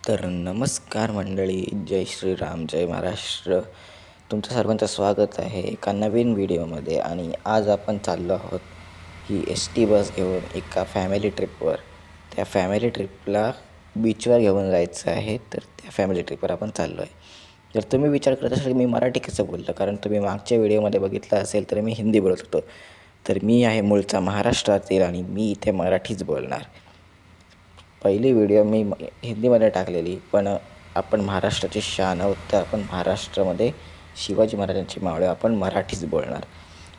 तर नमस्कार मंडळी, जय श्रीराम, जय महाराष्ट्र. तुमचं सर्वांचं स्वागत आहे एका नवीन व्हिडिओमध्ये. आणि आज आपण चाललो आहोत ही एस टी बस घेऊन एका फॅमिली ट्रिपवर. त्या फॅमिली ट्रिपला बीचवर घेऊन जायचं आहे, तर त्या फॅमिली ट्रिपवर आपण चाललो आहे. जर तुम्ही विचार करत असाल मी मराठी कसं बोललो, कारण तुम्ही मागच्या व्हिडिओमध्ये बघितलं असेल तर मी हिंदी बोलत होतो. तर मी आहे मूळचा महाराष्ट्रातील आणि मी इथे मराठीच बोलणार. पहिली व्हिडिओ मी हिंदीमध्ये टाकलेली, पण आपण महाराष्ट्राची शान आहोत, तर आपण महाराष्ट्रामध्ये शिवाजी महाराजांची मावळे आपण मराठीच बोलणार.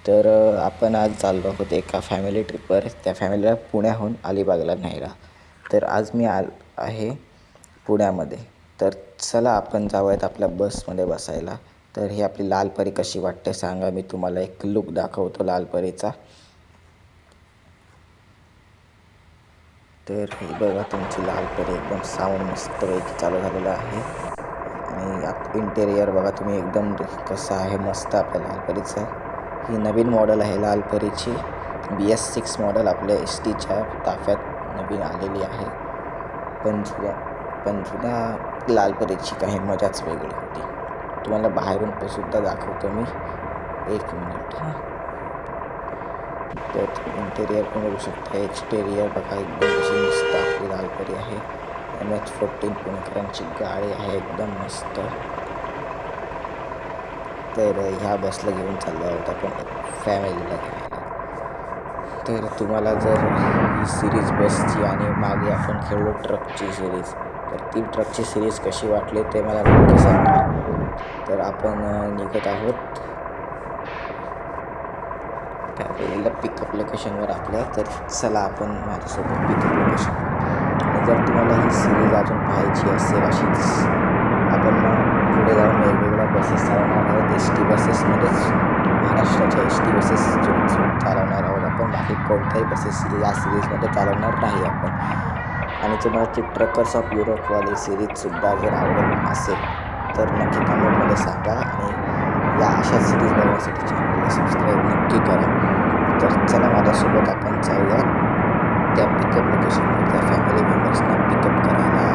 तर आपण आज चाललो आहोत एका फॅमिली ट्रिपवर. त्या फॅमिलीला पुण्याहून अलिबागला न्यायला. तर आज मी आहे पुण्यामध्ये. तर चला आपण जाऊयात आपल्या बसमध्ये बसायला. तर ही आपली लालपरी कशी वाटते सांगा, मी तुम्हाला एक लुक दाखवतो लालपरीचा. तर हे बघा तुमची लालपरी, एकदम साऊंड मस्तपैकी चालू झालेला आहे. आणि आत इंटेरियर बघा तुम्ही, एकदम कसं आहे, मस्त आपल्या लालपरीचं. ही नवीन मॉडेल आहे लालपरीची, BS6 मॉडेल आपल्या एस टीच्या ताफ्यात नवीन आलेली आहे. पण जुन्या लालपरीची काही मजाच वेगळी होती. तुम्हाला बाहेरून सुद्धा दाखवतो मी, एक मिनिट. तर इंटेरियर पण बघू शकता. एक्सटेरियर बघा, एकदम कशी मस्त आपली लालपरी आहे. MH14 पुणेकरांची गाडी आहे, एकदम मस्त. तर ह्या बसला घेऊन चाललो आहोत आपण फॅमिलीला घ्यायला. तर तुम्हाला जर ही सिरीज बसची आणि मागे आपण खेळलो ट्रकची सिरीज, तर ती ट्रकची सिरीज कशी वाटली ते मला नक्की सांगा. तर आपण निघत आहोत त्यावेळेला पिकअप लोकेशनवर आपल्या. तर चला आपण माझ्यासोबत पिकअप लोकेशनवर. आणि जर तुम्हाला ही सिरीज अजून पाहायची असेल अशीच, आपण पुढे जाऊन वेगवेगळ्या बसेस चालवणार आहोत. एस टी बसेसमध्येच महाराष्ट्राच्या एस टी बसेस चालवणार आहोत आपण. बाकी कोणत्याही बसेस या सिरीजमध्ये चालवणार नाही आपण. आणि तुम्हाला ती ट्रकर्स ऑफ युरोपवाली सिरीजसुद्धा जर आवडत असेल तर नक्की कमेंटमध्ये सांगा. आणि या अशा सिरीज बघण्यासाठी चॅनलला सबस्क्राईब नक्की करा. तर चला माझ्यासोबत आपण जाऊया त्या पिकअप लोकेशनवर, त्या फॅमिली मेंबर्सना पिकअप करायला.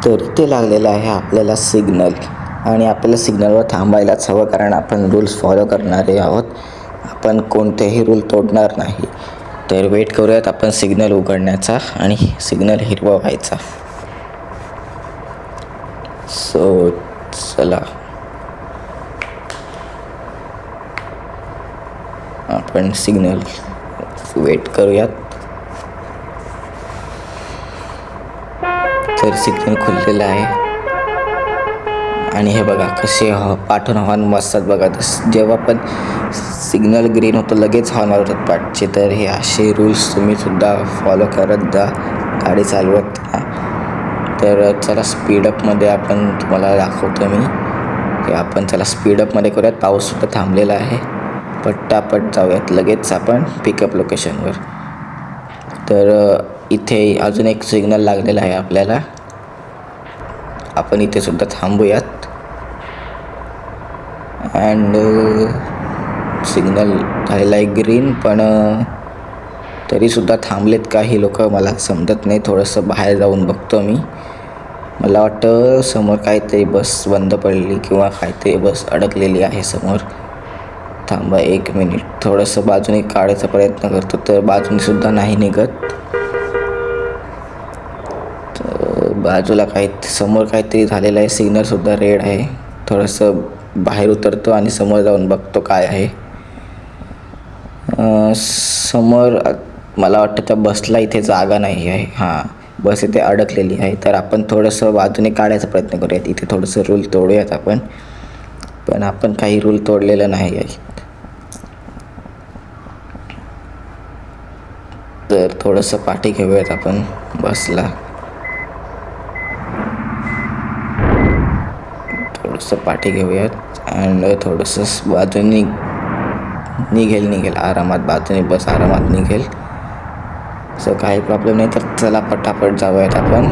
तर इथे लागलेलं आहे आपल्याला सिग्नल. आणि आपल्याला सिग्नलवर थांबायलाच हवं, कारण आपण रूल्स फॉलो करणारे आहोत. आपण कोणतेही रूल तोडणार नाही. तर वेट करूयात आपण सिग्नल उघडण्याचा आणि सिग्नल हिरवा व्हायचा. सो चला आपण सिग्नल वेट करूयात. तर सिग्नल खुललेलं आहे. आणि हे बघा कसे पाठून हॉर्न वाजतात बघा. जेव्हा पण सिग्नल ग्रीन होतं लगेच हॉर्न वाजतात पाठचे. तर हे असे रूल्स तुम्ही सुद्धा फॉलो करत जा गाडी चालवत. तर चला स्पीडअपमध्ये आपण तुम्हाला दाखवतो मी की आपण चला स्पीडअपमध्ये करूयात. पाऊससुद्धा थांबलेला आहे. पट्टापट जाऊयात लगेच आपण पिकअप लोकेशनवर. तर इथे अजून एक सिग्नल लागलेला आहे आपल्याला. आपण इथे सुद्धा थांबूयात. अँड सिग्नल झालेला आहे ग्रीन, पण तरीसुद्धा थांबलेत काही लोक मला समजत नाही. थोडंसं बाहेर जाऊन बघतो मी. मला वाटतं समोर काहीतरी बस बंद पडली किंवा काहीतरी बस अडकलेली आहे समोर. थांबा एक मिनिट, थोडंसं बाजूने काढायचा प्रयत्न करतो. तर बाजूने नाही निघत. तर बाजूला समोर काहीतरी झालेलं आहे. सिग्नलसुद्धा रेड आहे. थोडंसं बाहेर उतरतो आणि समोर जाऊन बघतो काय आहे. समोर मला वाटतं त्या बसला इथे जागा नाही आहे. हां, बस इथे अडकलेली आहे. तर आपण थोडंसं बाजूने काढायचा प्रयत्न करूयात. इथे थोडंसं रूल तोडूयात आपण. पण आपण काही रूल तोडलेलं नाही आहे. तर थोडंसं पाठी घेऊयात आपण बसला. थोडंसं पाठी घेऊयात अँड थोडंसं बाजूनी निघेल आरामात. बाजूने बस आरामात निघेल. सो काही प्रॉब्लेम नाही. तर चला पटापट जाऊयात आपण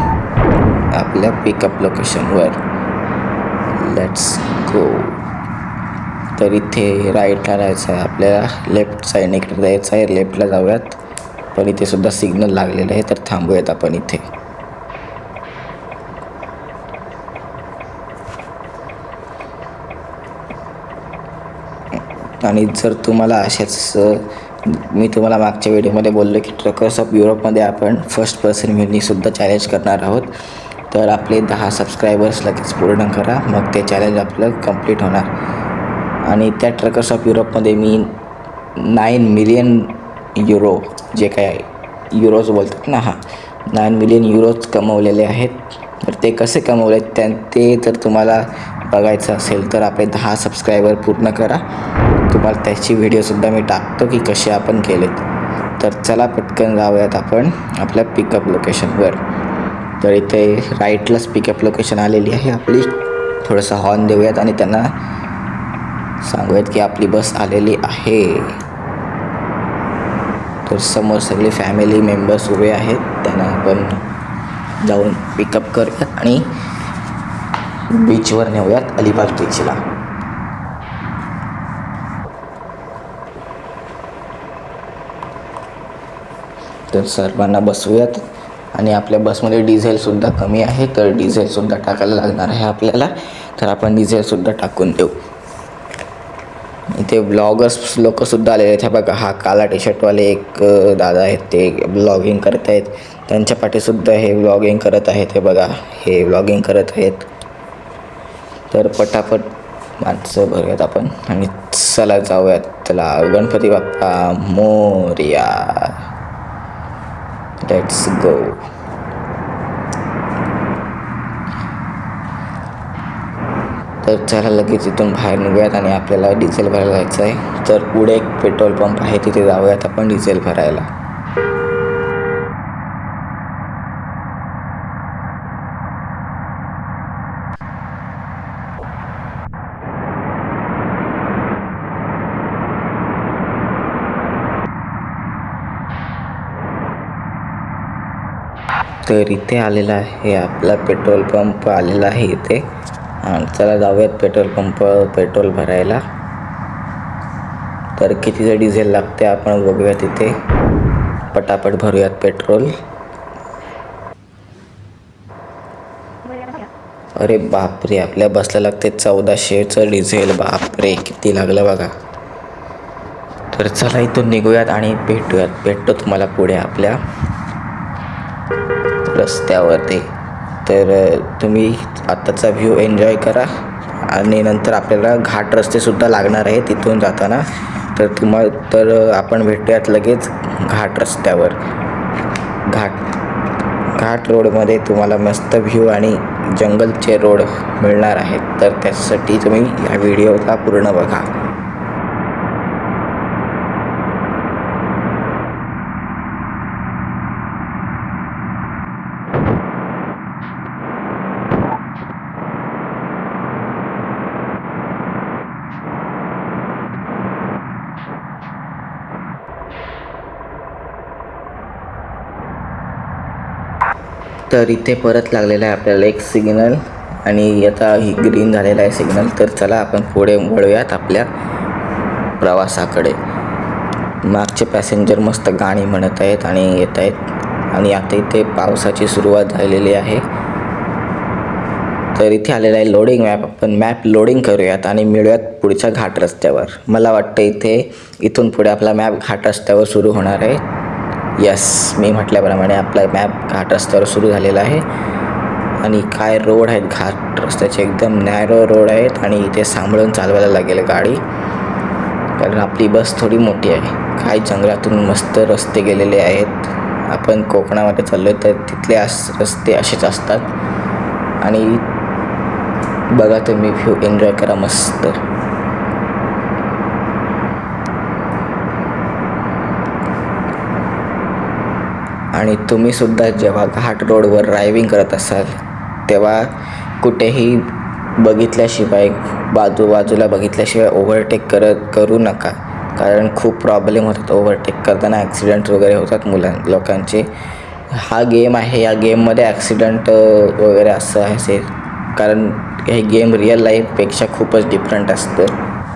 आपल्या पिकअप लोकेशनवर. Let's go. तर इथे राईटला जायचं आहे आपल्याला. लेफ्ट साईडने इकडे जायचं आहे. लेफ्टला जाऊयात. पण इथे सुद्धा सिग्नल लागलेलं आहे तर थांबूयात आपण इथे. आणि जर तुम्हाला अशाच मी तुम्हाला मागच्या व्हिडिओमध्ये बोललो की ट्रकर्स ऑफ युरोपमध्ये आपण फर्स्ट पर्सन सुद्धा चॅलेंज करणार आहोत. तर आपले 10 सबस्क्रायबर्स लगेच पूर्ण करा, मग ते चॅलेंज आपलं कंप्लीट होणार. आणि त्या ट्रकर्स ऑफ युरोपमध्ये मी 9 मिलियन युरो, जे काय युरोज बोलतात ना, 9 मिलियन युरोज कमवलेले आहेत. तर ते कसे कमवले ते जर तुम्हाला बघायचं असेल तर आपले 10 सबस्क्रायबर पूर्ण करा. तुम्हाला त्याची व्हिडिओसुद्धा मी टाकतो की कसे आपण केलेत. तर चला पटकन जाऊयात आपण आपल्या पिकअप लोकेशनवर. तर इथे राईटलाच पिकअप लोकेशन आलेली आहे आपली. थोडंसं हॉर्न देऊयात आणि त्यांना सांगूयात की आपली बस आलेली आहे. तर समोर सगळे फॅमिली मेंबर्स उभे आहेत. त्यांना आपण जाऊन पिकअप करूयात आणि बीचवर नेऊयात, अलिबाग बीचला. तर सर्वांना बसवूयात. आणि आपल्या बसमध्ये डिझेलसुद्धा कमी आहे तर डिझेलसुद्धा टाकायला लागणार आहे आपल्याला. तर आपण डिझेलसुद्धा टाकून देऊ. इथे ब्लॉगर्स लोकंसुद्धा आलेले आहेत. बघा, हा काला टी शर्टवाले एक दादा आहेत, ते ब्लॉगिंग करत आहेत. त्यांच्या पाठीसुद्धा हे ब्लॉगिंग करत आहेत. हे बघा, हे ब्लॉगिंग करत आहेत. तर पटापट माणसं भरूयात आपण आणि चला जाऊयात. चला, गणपती बाप्पा मोरया. Let's go. तर चला लगेच इथून बाहेर निघूयात आणि आपल्याला डिझेल भरायला जायचं आहे. तर पुढे एक पेट्रोल पंप आहे, तिथे जाऊयात आपण डिझेल भरायला. तर इथे आलेला आहे आपला पेट्रोल पंप आलेला आहे इथे. चला जाऊयात पेट्रोल भरायला. तर कितीचं डिझेल लागते आपण बघूयात इथे. पटापट भरूयात पेट्रोल. अरे बापरे, आपल्या बसला लागते 1400चं डिझेल. बापरे, किती लागलं बघा. तर चला इथून निघूयात आणि भेटतो तुम्हाला पुढे आपल्या रस्त्यावरती. तर तुम्ही आत्ताचा व्ह्यू एन्जॉय करा आणि नंतर आपल्याला घाट रस्तेसुद्धा लागणार आहे तिथून जाताना. तर आपण भेटूयात लगेच घाट रस्त्यावर. घाट रोडमध्ये तुम्हाला मस्त व्ह्यू आणि जंगलचे रोड मिळणार आहेत. तर त्यासाठी तुम्ही ह्या व्हिडिओला पूर्ण बघा. तर इथे परत लागलेला आहे आपल्याला एक सिग्नल आणि आता ही ग्रीन झालेला आहे सिग्नल. तर चला आपण पुढे वळूयात आपल्या प्रवासाकडे. मागचे पॅसेंजर मस्त गाणी म्हणत आहेत आणि येत आहेत. आणि आता इथे पावसाची सुरुवात झालेली आहे. तर इथे आलेला आहे लोडिंग मॅप. आपण मॅप लोडिंग करूयात आणि मिळूयात पुढच्या घाट रस्त्यावर. मला वाटतं इथून पुढे आपला मॅप घाट रस्त्यावर सुरू होणार आहे. यस, मी म्हटल्याप्रमाणे आपला मॅप घाट रस्त्यावर सुरू झालेला आहे. आणि काय रोड आहेत घाट रस्त्याचे, एकदम नॅरो रोड आहेत आणि इथे सांभाळून चालवायला लागेल गाडी, कारण आपली बस थोडी मोठी आहे. काही जंगलातून मस्त रस्ते गेलेले आहेत. आपण कोकणामध्ये चाललो आहे तर तिथले रस्ते असेच असतात. आणि बघा तुम्ही व्ह्यू एन्जॉय करा मस्त. आणि तुम्हीसुद्धा जेव्हा घाट रोडवर ड्रायव्हिंग करत असाल तेव्हा कुठेही बघितल्याशिवाय बाजूला बघितल्याशिवाय ओव्हरटेक करू नका, कारण खूप प्रॉब्लेम होतात ओव्हरटेक करताना. ॲक्सिडेंट वगैरे होतात लोकांचे. हा गेम आहे, या गेममध्ये ॲक्सिडेंट वगैरे असं आहे कारण हे गेम रिअल लाईफपेक्षा खूपच डिफरंट असतं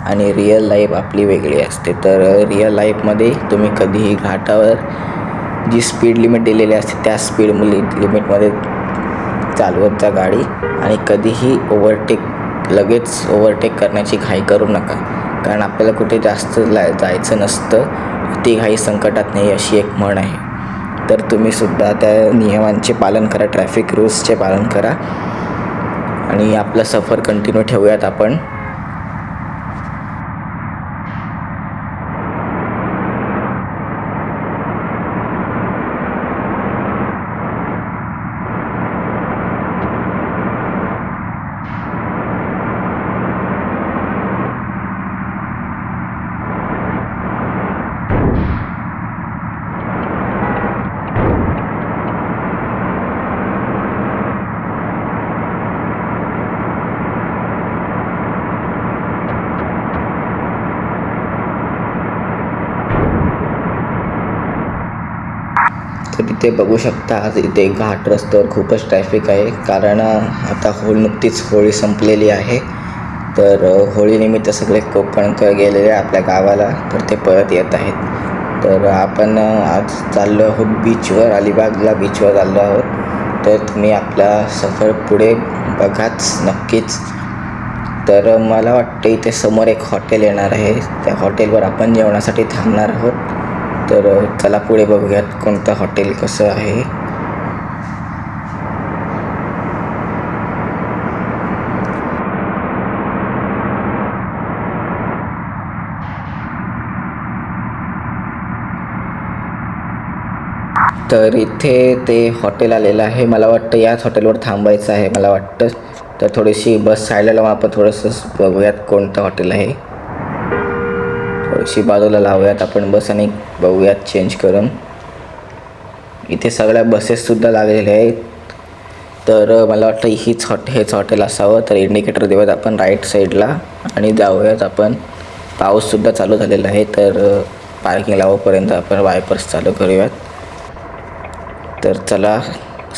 आणि रिअल लाईफ आपली वेगळी असते. तर रिअल लाईफमध्ये तुम्ही कधीही घाटावर जी स्पीड लिमिट दिलेली असते त्या स्पीड लिमिटमध्ये चालवत जा गाडी आणि कधीही लगेच ओव्हरटेक करण्याची घाई करू नका, कारण आपल्याला कुठे जास्त जायचं नसतं. ती घाई संकटात नाही, अशी एक म्हण आहे. तर तुम्हीसुद्धा त्या नियमांचे पालन करा, ट्रॅफिक रूल्सचे पालन करा आणि आपला सफर कंटिन्यू ठेवूयात आपण. तर इथे बघू शकता, आज इथे घाट रस्त्यावर खूपच ट्रॅफिक आहे, कारण आता नुकतीच होळी संपलेली आहे. तर होळीनिमित्त सगळे कोकणकर गेलेले आपल्या गावाला, तर ते परत येत आहेत. तर आपण आज चाललो आहोत बीचवर, अलिबागला बीचवर चाललो आहोत. तर तुम्ही आपला सफर पुढे बघाच नक्कीच. तर मला वाटतं इथे समोर एक हॉटेल येणार आहे, त्या हॉटेलवर आपण जेवणासाठी थांबणार आहोत. तर चला पुढे बघूयात कोणतं हॉटेल कसं आहे. तर इथे ते हॉटेल आलेलं आहे. मला वाटतं याच हॉटेलवर थांबायचं आहे मला वाटतं. तर थोडीशी बस साईडला लावून आपण थोडंसं बघूयात कोणतं हॉटेल आहे. थोडीशी बाजूला लावूयात आपण बस आणि बघूयात चेंज करून. इथे सगळ्या बसेससुद्धा लागलेल्या आहेत. तर मला वाटतं हेच हॉटेल असावं. तर इंडिकेटर देऊयात आपण राईट साईडला आणि जाऊयात आपण. पाऊससुद्धा चालू झालेला आहे, तर पार्किंग लावोपर्यंत आपण वायपर्स चालू करूयात. तर चला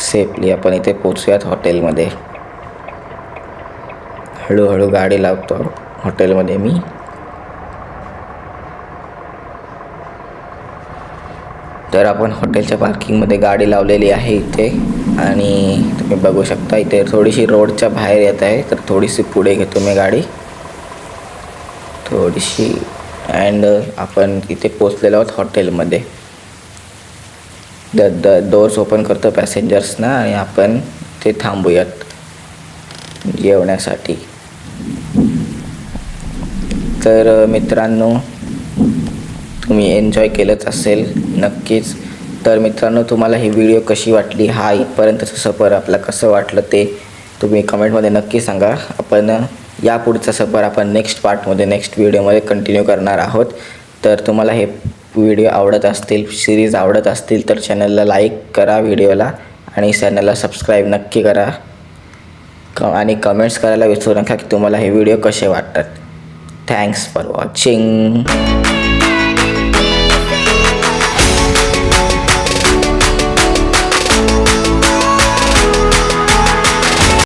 सेफली आपण इथे पोचूयात हॉटेलमध्ये. हळूहळू गाडी लावतो हॉटेलमध्ये मी. तर आपण हॉटेलच्या पार्किंगमध्ये गाडी लावलेली आहे इथे आणि तुम्ही बघू शकता इथे थोडीशी रोडच्या बाहेर येत आहे. तर थोडीशी पुढे घेतो मी गाडी थोडीशी अँड आपण इथे पोचलेलो आहोत हॉटेलमध्ये. डोर्स ओपन करतो पॅसेंजर्सना आणि आपण ते थांबूयात जेवण्यासाठी. तर मित्रांनो, तुम्ही एन्जॉय केलंच असेल नक्कीच. तर मित्रांनो, तुम्हाला ही व्हिडिओ कशी वाटली, हा इथपर्यंतचं सफर आपला कसं वाटलं ते तुम्ही कमेंटमध्ये नक्की सांगा. आपण यापुढचा सफर आपण नेक्स्ट पार्टमध्ये नेक्स्ट व्हिडिओमध्ये कंटिन्यू करणार आहोत. तर तुम्हाला हे व्हिडिओ आवडत असतील, सिरीज आवडत असतील तर चॅनलला लाईक करा व्हिडिओला आणि चॅनलला सबस्क्राईब नक्की करा आणि कमेंट्स करायला विसरू नका की तुम्हाला हे व्हिडिओ कसे वाटतात. Thanks for watching.